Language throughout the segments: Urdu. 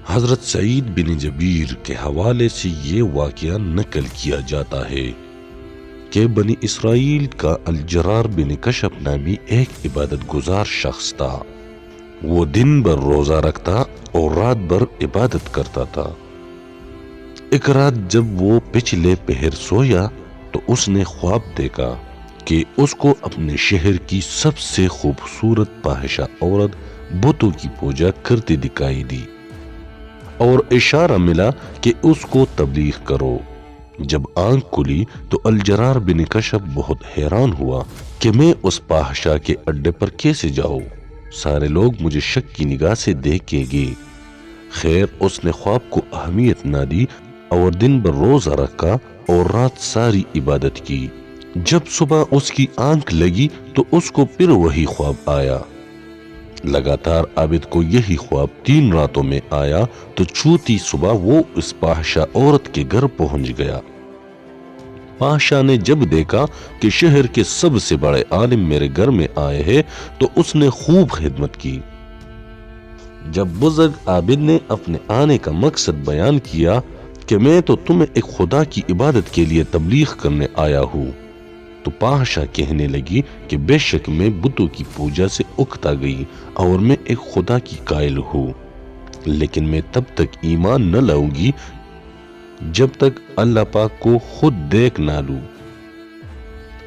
حضرت سعید بن جبیر کے حوالے سے یہ واقعہ نقل کیا جاتا ہے کہ بنی اسرائیل کا الجرار بن کشف نامی ایک عبادت گزار شخص تھا۔ وہ دن بھر روزہ رکھتا اور رات بھر عبادت کرتا تھا۔ ایک رات جب وہ پچھلے پہر سویا تو اس نے خواب دیکھا کہ اس کو اپنے شہر کی سب سے خوبصورت فاحشہ عورت بتوں کی پوجا کرتی دکھائی دی اور اشارہ ملا کہ اس کو تبلیغ کرو۔ جب آنکھ کھلی تو الجرار بن کشف بہت حیران ہوا کہ میں اس فاحشہ کے اڈے پر کیسے جاؤں، سارے لوگ مجھے شک کی نگاہ سے دیکھیں گے۔ خیر اس نے خواب کو اہمیت نہ دی اور دن بھر روزہ رکھا اور رات ساری عبادت کی۔ جب صبح اس کی آنکھ لگی تو اس کو پھر وہی خواب آیا۔ لگاتار عابد کو یہی خواب 3 راتوں میں آیا تو چوتھی صبح وہ اس فاحشہ عورت کے گھر پہنچ گیا۔ فاحشہ نے جب دیکھا کہ شہر کے سب سے بڑے عالم میرے گھر میں آئے ہیں تو اس نے خوب خدمت کی۔ جب بزرگ عابد نے اپنے آنے کا مقصد بیان کیا کہ میں تو تمہیں ایک خدا کی عبادت کے لیے تبلیغ کرنے آیا ہوں، تو فاحشہ کہنے لگی کہ بے شک میں بتوں کی پوجا سے اکتا گئی اور میں ایک خدا کی قائل ہوں، لیکن میں تب تک ایمان نہ لاؤں گی جب تک اللہ پاک کو خود دیکھ نہ لوں۔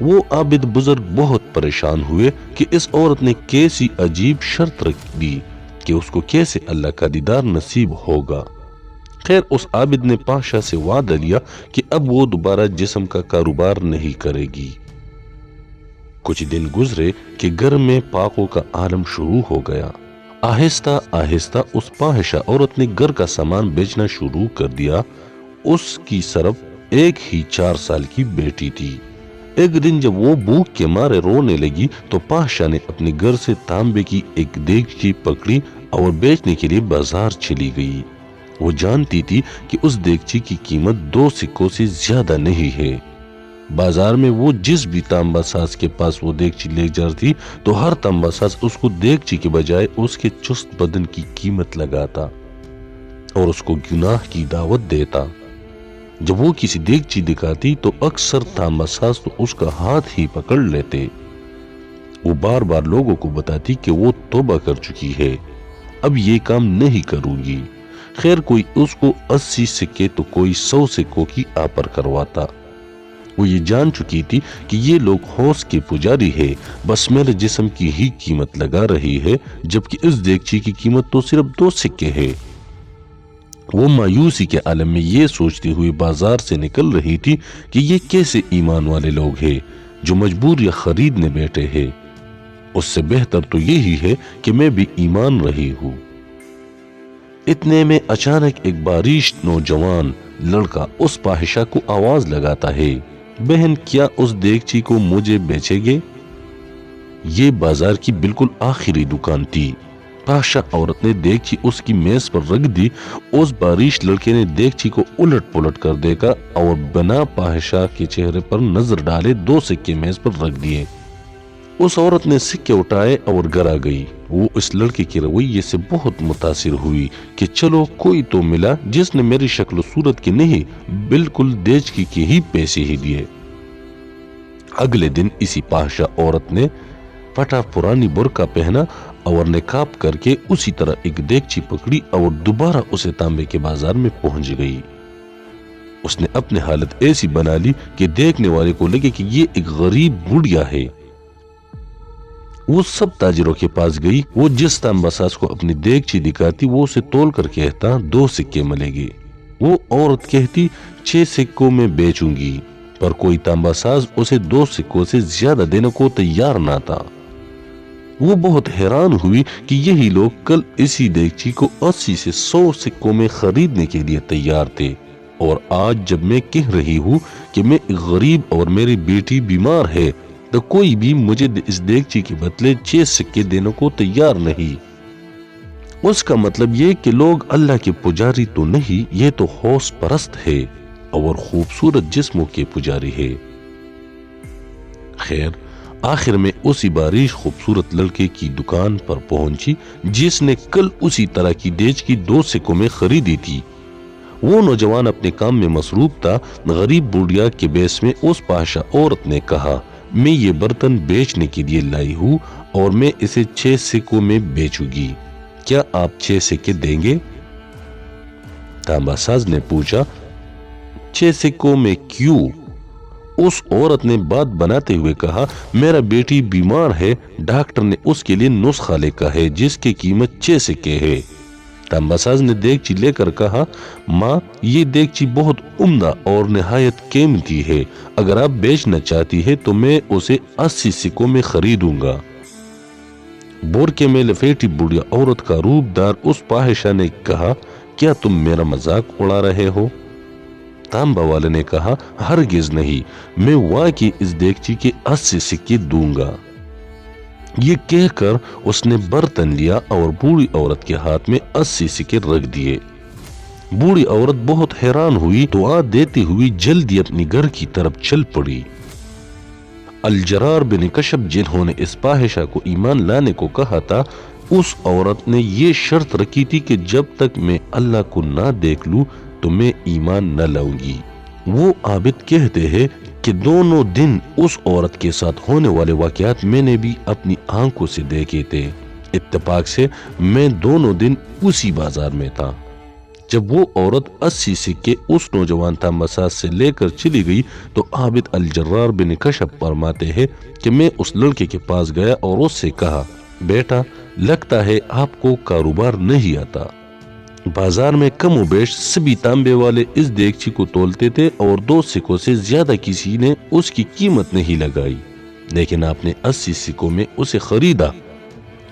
وہ عابد بزرگ بہت پریشان ہوئے کہ اس عورت نے کیسی عجیب شرط رکھ دی کہ اس کو کیسے اللہ کا دیدار نصیب ہوگا۔ خیر اس عابد نے فاحشہ سے وعدہ لیا کہ اب وہ دوبارہ جسم کا کاروبار نہیں کرے گی۔ کچھ دن گزرے کہ گھر میں پاکوں کا عالم شروع ہو گیا۔ آہستہ آہستہ اس فاحشہ عورت نے گھر کا سامان بیچنا شروع کر دیا۔ اس کی صرف ایک ہی 4 سال کی بیٹی تھی۔ ایک دن جب وہ بھوک کے مارے رونے لگی تو فاحشہ نے اپنے گھر سے تانبے کی ایک دیگچی پکڑی اور بیچنے کے لیے بازار چلی گئی۔ وہ جانتی تھی کہ اس دیگچی کی قیمت 2 سکوں سے زیادہ نہیں ہے۔ بازار میں وہ جس بھی تانبا ساز کے پاس وہ دیگچی لے جاتی تو ہر تانبا ساز اس کو دیگچی کے بجائے اس کے چست بدن کی قیمت لگاتا اور اس کو گناہ کی دعوت دیتا۔ جب وہ کسی دیگچی دکھاتی تو اکثر تانبا ساز تو اس کا ہاتھ ہی پکڑ لیتے۔ وہ بار بار لوگوں کو بتاتی کہ وہ توبہ کر چکی ہے، اب یہ کام نہیں کروں گی۔ خیر کوئی اس کو 80 سکے تو کوئی 100 سکوں کی آپر کرواتا۔ وہ یہ جان چکی تھی کہ یہ لوگ ہوش کے پجاری ہے، بس میرے جسم کی ہی قیمت لگا رہی ہے، جبکہ اس دیگچی کی قیمت تو صرف 2 سکے ہے۔ وہ مایوسی کے عالم میں یہ سوچتی ہوئی بازار سے نکل رہی تھی کہ یہ کیسے ایمان والے لوگ ہیں جو مجبور یا خریدنے بیٹھے ہیں۔ اس سے بہتر تو یہی ہے کہ میں بھی ایمان رہی ہوں۔ اتنے میں اچانک ایک باریش نوجوان لڑکا اس فاحشہ کو آواز لگاتا ہے، بہن کیا اس دیگچی کو مجھے بیچے گے؟ یہ بازار کی بالکل آخری دکان تھی۔ فاحشہ عورت نے دیگچی اس کی میز پر رکھ دی۔ اس باریش لڑکے نے دیگچی کو الٹ پلٹ کر دیکھا اور بنا فاحشہ کے چہرے پر نظر ڈالے 2 سکے میز پر رکھ دیے۔ اس عورت نے سکے اٹھائے اور گھر آ گئی۔ وہ اس لڑکے کے رویے سے بہت متاثر ہوئی کہ چلو کوئی تو ملا جس نے میری شکل و صورت کے نہیں بالکل دیگچی کے ہی پیسے ہی دیے۔ اگلے دن اسی فاحشہ عورت نے پھٹا پرانی برقع پہنا اور نقاب کر کے اسی طرح ایک دیگچی پکڑی اور دوبارہ اسے تانبے کے بازار میں پہنچ گئی۔ اس نے اپنی حالت ایسی بنا لی کہ دیکھنے والے کو لگے کہ یہ ایک غریب بڑھیا ہے۔ وہ سب تاجروں کے پاس گئی۔ وہ جس تانبا ساز کو اپنی دیگچی دکھاتی وہ اسے تول کر کہتا 2 سکے ملے گے۔ وہ عورت کہتی 6 سکوں میں بیچوں گی، پر کوئی تانبا ساز اسے 2 سکوں سے زیادہ دینے کو تیار نہ تھا۔ وہ بہت حیران ہوئی کہ یہی لوگ کل اسی دیگچی کو 80 سے 100 سکوں میں خریدنے کے لیے تیار تھے، اور آج جب میں کہہ رہی ہوں کہ میں ایک غریب اور میری بیٹی بیمار ہے تو کوئی بھی مجھے اس دیگچی کے بدلے 6 سکے دینے کو تیار نہیں۔ اس کا مطلب یہ کہ لوگ اللہ کے پجاری تو نہیں، یہ تو ہوش پرست ہے اور خوبصورت جسموں کے پجاری ہے۔ خیر آخر میں اسی باریش خوبصورت لڑکے کی دکان پر پہنچی جس نے کل اسی طرح کی دیج کی 2 سکوں میں خریدی تھی۔ وہ نوجوان اپنے کام میں مصروف تھا۔ غریب بوڑھیا کے بیس میں اس پاشا عورت نے کہا، میں یہ برتن بیچنے کے لیے لائی ہوں اور میں اسے 6 سکوں میں بیچوں گی، کیا آپ 6 سکے دیں گے؟ تانبا ساز نے پوچھا، 6 سکوں میں کیوں؟ اس عورت نے بات بناتے ہوئے کہا، میرا بیٹی بیمار ہے، ڈاکٹر نے اس کے لیے نسخہ لکھا ہے جس کی قیمت 6 سکے ہے۔ تانبا ساز نے دیگچی لے کر کہا، ماں یہ دیگچی بہت عمدہ اور نہایت قیمتی ہے، اگر آپ بیچنا چاہتی ہے تو میں اسے 80 سکوں میں خریدوں گا۔ بورکے میں لپیٹی بڑھیا عورت کا روپ دار اس پاہشہ نے کہا، کیا تم میرا مذاق اڑا رہے ہو؟ تانبا والے نے کہا، ہرگز نہیں، میں واقعی اس دیگچی کے 80 سکے دوں گا۔ یہ کہہ کر اس نے برتن لیا اور بوڑھی عورت کے ہاتھ میں 80 سکے رکھ دیے۔ بوڑھی عورت بہت حیران ہوئی، دعا دیتی ہوئی جلدی اپنی گھر کی طرف چل پڑی۔ الجرار بن کشب جنہوں نے اس پاہشہ کو ایمان لانے کو کہا تھا، اس عورت نے یہ شرط رکھی تھی کہ جب تک میں اللہ کو نہ دیکھ لوں تو میں ایمان نہ لاؤں گی۔ وہ عابد کہتے ہیں کہ دونوں دن اس عورت کے ساتھ ہونے والے واقعات میں نے بھی اپنی آنکھوں سے دیکھے تھے۔ اتفاق سے میں دونوں دن اسی بازار میں تھا۔ جب وہ عورت 80 سکے اس نوجوان تانبا ساز سے لے کر چلی گئی تو عابد الجرار بن کشب فرماتے ہیں کہ میں اس لڑکے کے پاس گیا اور اس سے کہا، بیٹا لگتا ہے آپ کو کاروبار نہیں آتا۔ بازار میں کم و بیش سبھی تانبے والے اس دیگچی کو تولتے تھے اور 2 سکوں سے زیادہ کسی نے اس کی قیمت نہیں لگائی، لیکن آپ نے 80 سکوں میں اسے خریدا۔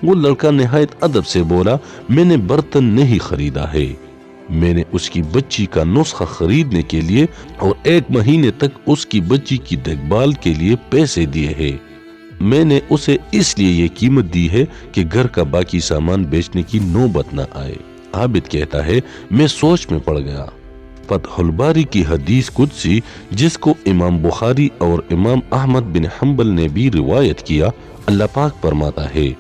وہ لڑکا نہایت ادب سے بولا، میں نے برتن نہیں خریدا ہے، میں نے اس کی بچی کا نسخہ خریدنے کے لیے اور 1 مہینے تک اس کی بچی کی دیکھ بھال کے لیے پیسے دیے ہیں۔ میں نے اسے اس لیے یہ قیمت دی ہے کہ گھر کا باقی سامان بیچنے کی نوبت نہ آئے۔ عابد کہتا ہے، میں سوچ میں پڑ گیا۔ فتح الباری کی حدیث قدسی جس کو امام بخاری اور امام احمد بن حنبل نے بھی روایت کیا، اللہ پاک فرماتا ہے،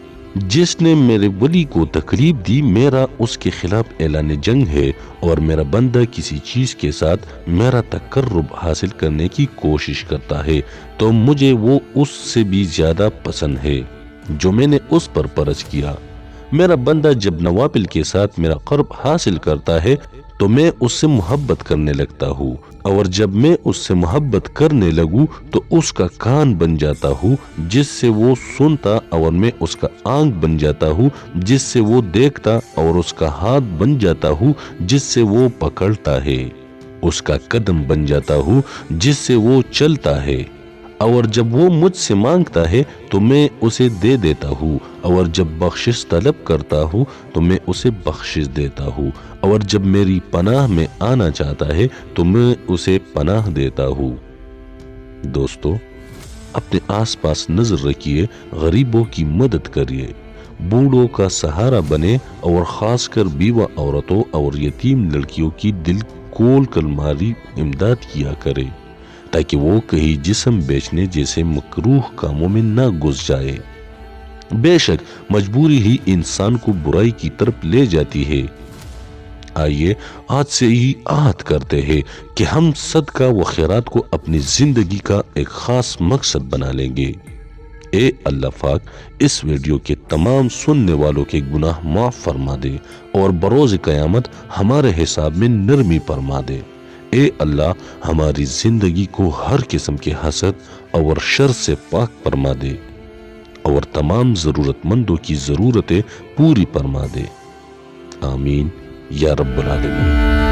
جس نے میرے ولی کو تکلیف دی میرا اس کے خلاف اعلان جنگ ہے، اور میرا بندہ کسی چیز کے ساتھ میرا تقرب حاصل کرنے کی کوشش کرتا ہے تو مجھے وہ اس سے بھی زیادہ پسند ہے جو میں نے اس پر فرض کیا۔ میرا بندہ جب نوافل کے ساتھ میرا قرب حاصل کرتا ہے تو میں اس سے محبت کرنے لگتا ہوں، اور جب میں اس سے محبت کرنے لگوں تو اس کا کان بن جاتا ہوں جس سے وہ سنتا، اور میں اس کا آنکھ بن جاتا ہوں جس سے وہ دیکھتا، اور اس کا ہاتھ بن جاتا ہوں جس سے وہ پکڑتا ہے، اس کا قدم بن جاتا ہوں جس سے وہ چلتا ہے، اور جب وہ مجھ سے مانگتا ہے تو میں اسے دے دیتا ہوں، اور جب بخشش طلب کرتا ہوں تو میں اسے بخشش دیتا ہوں، اور جب میری پناہ میں آنا چاہتا ہے تو میں اسے پناہ دیتا ہوں۔ دوستو، اپنے آس پاس نظر رکھیے، غریبوں کی مدد کریے، بوڑھوں کا سہارا بنے، اور خاص کر بیوہ عورتوں اور یتیم لڑکیوں کی دل کھول کر مالی امداد کیا کرے، تاکہ وہ کہیں جسم بیچنے جیسے مکروہ کاموں میں نہ گھس جائے۔ بے شک مجبوری ہی انسان کو برائی کی طرف لے جاتی ہے۔ آئیے آج سے ہی عہد کرتے ہیں کہ ہم صدقہ و خیرات کو اپنی زندگی کا ایک خاص مقصد بنا لیں گے۔ اے اللہ پاک اس ویڈیو کے تمام سننے والوں کے گناہ معاف فرما دے اور بروز قیامت ہمارے حساب میں نرمی فرما دے۔ اے اللہ ہماری زندگی کو ہر قسم کے حسد اور شر سے پاک فرما دے اور تمام ضرورت مندوں کی ضرورتیں پوری فرما دے۔ آمین یا رب العالمین۔